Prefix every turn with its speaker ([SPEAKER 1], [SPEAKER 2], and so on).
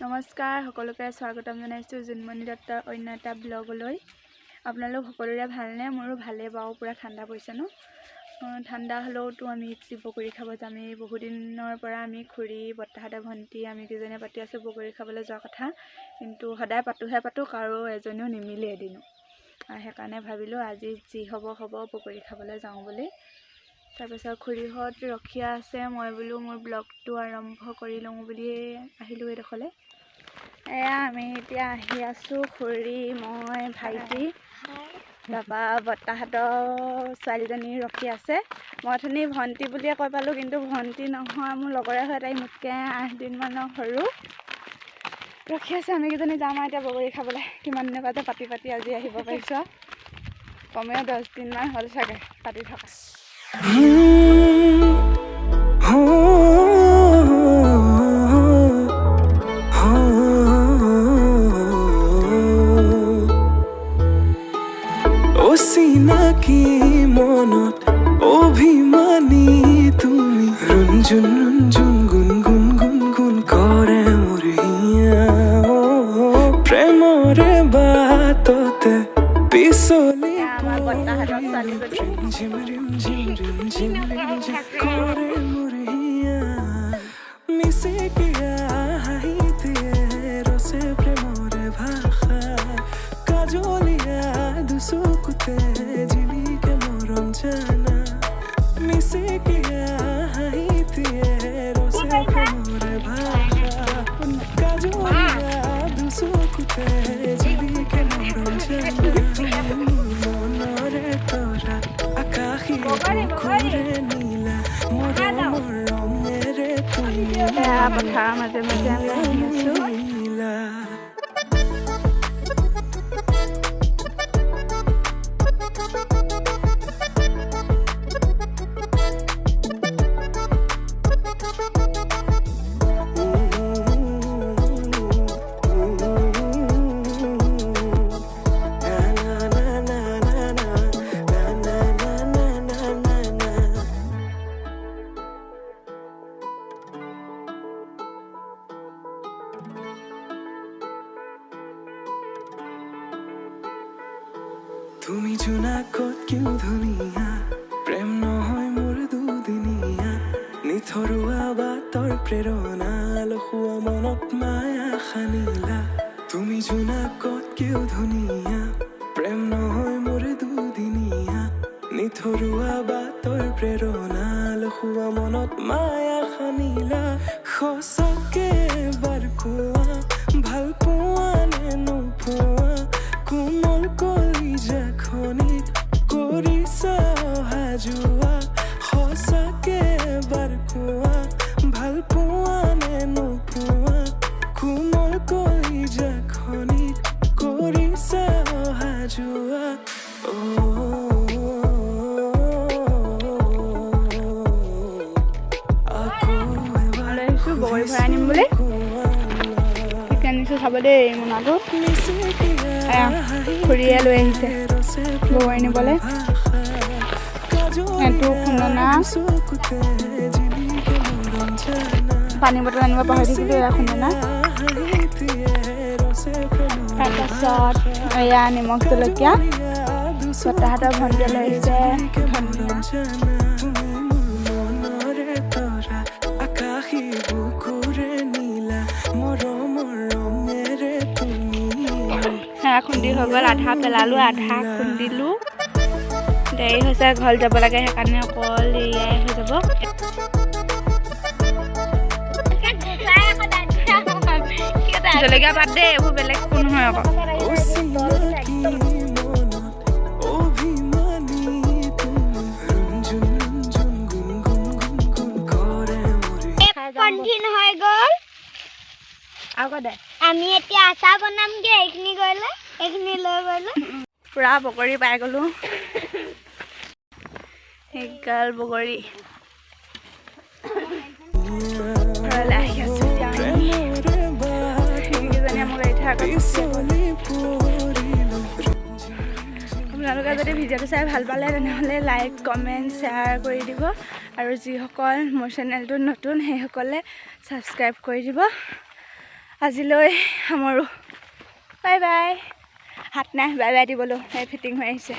[SPEAKER 1] নমস্কাৰ সকলোকে স্বাগতম জনাইছোঁ জোনমণি দত্তৰ অন্য এটা ব্লগলৈ। আপোনালোক সকলোৰে ভালনে? মোৰো ভালেই বাৰু, পূৰা ঠাণ্ডা পৰিছে ন। ঠাণ্ডা হ'লেওতো আমি ইডলি পকৰি খাব যামেই। বহুদিনৰ পৰা আমি খুৰী বৰ্তাহঁতে ভণ্টি আমি কেইজনীয়ে পাতি আছোঁ পকৰি খাবলৈ যোৱা কথা, কিন্তু সদায় পাতোঁ কাৰো এজনীও নিমিলে এদিনো। সেইকাৰণে ভাবিলোঁ আজি যি হ'ব পকৰি খাবলৈ যাওঁ বুলি। তাৰপিছত খুৰীহঁত ৰখীয়া আছে, মই বোলো মোৰ ব্লগটো আৰম্ভ কৰি লওঁ বুলিয়ে আহিলোঁ এইডোখৰলৈ। এয়া আমি এতিয়া আহি আছোঁ, খুৰী মই ভাইটি তাৰপৰা বৰ্তাহঁতৰ ছোৱালীজনী ৰখি আছে। মই অথনি ভণ্টি বুলিয়ে কৈ পালোঁ, কিন্তু ভণ্টি নহয়, মোৰ লগৰে হয়, তাই মোতকৈ 8 দিনমানৰ সৰু। ৰখি আছে, আমি কেইজনী যাম আৰু এতিয়া বগৰী খাবলৈ। কিমান দিনৰ পৰা পাতি আজি আহিব পাৰিছোঁ। কমেও 10 দিনমান হ'ল চাগে পাতি থকা।
[SPEAKER 2] অচিনাকি মনত অভিমানী তুমি ৰঞ্জুন ৰঞ্জুন গুণ গুণ গুণ গুণ কৰে মোৰ হিয়া প্ৰেমৰে বাটতে পিছলি ঝিম ৰিম ঝিম ৰিম ঝিম ৰিম ঝিম কৰে মোৰ হিয়া মিচিকিয়া হাঁহিতিয়ে ৰচে প্ৰেমৰে ভাষা কাজলীয়া দুচকুতে জিলিকে মৰম জানা মিচিকিয়া হাঁহিতিয়ে ৰচে প্ৰেমৰে ভাষা কাজলীয়া দুচকুতে জিলিকে মৰম জানা মনৰে তৰা আকাশী বুকুৰে নীলা মৰমৰ ৰঙেৰে তুমি
[SPEAKER 1] পথাৰৰ মাজে মাজে আমি আহি আছোঁ।
[SPEAKER 2] তুমি জোনাকত কিয় ধুনীয়া প্ৰেম নহয় মোৰ দুদিনীয়া নিথৰুৱা বাটৰ প্ৰেৰণা লখুৱা মনত মায়া সানিলা তুমি জোনাকত কিয় ধুনীয়া প্ৰেম নহয় মোৰ দুদিনীয়া নিথৰুৱা বাটৰ প্ৰেৰণা লখুৱা মনত মায়া সানিলা সঁচাকে এবাৰ কোৱা ভাল পোৱা নে নোপোৱা কোমল কলিজাখনিত কৰিছা অহা যোৱা সঁচাকে এবাৰ কোৱা ভাল পোৱা নে নোপোৱা কোমল কলিজাখনিত কৰিছা অহা যোৱা
[SPEAKER 1] বগৰী ভৰাই আনিম বুলি চিকেন আনিছোঁ চাব দেই। মোনাটো খুৰীয়ে লৈ আহিছে বগৰী নিবলৈ। এইটো খুন্দনা, পানী বটল আনিব পাহৰি থাকিলোঁ। এয়া খুন্দনা, তাৰপাছত এয়া নিমখ জলকীয়া, বৰ্তাহঁতৰ ভণ্টিয়ে লৈ আহিছে ধনিয়া। খুন্দি হৈ গ'ল, আধা পেলালোঁ আধা খুন্দিলোঁ। দেৰি হৈছে, ঘৰত যাব লাগে, সেইকাৰণে অকল এয়াই হৈ যাব। জলকীয়া পাত দেই, এইবোৰ বেলেগ একো নহয় আকৌ।
[SPEAKER 3] আমি এতিয়া আচাৰ বনামগে। এইখিনি গ'লে এইখিনি লৈ গ'লো,
[SPEAKER 1] পুৰা বগৰী পাই গ'লোঁ। সেইগাল বগৰী ঘৰলৈ আহি আছোঁ। আপোনালোকে যদি ভিডিঅ'টো চাই ভাল পালে তেনেহ'লে লাইক কমেণ্ট শ্বেয়াৰ কৰি দিব, আৰু যিসকল মোৰ চেনেলটো নতুন সেইসকলে ছাবস্ক্ৰাইব কৰি দিব। আজিলৈ সামৰোঁ। Bye bye. হাত নাই বাই বাই দিবলৈ ফিটিং হৈ আহিছে।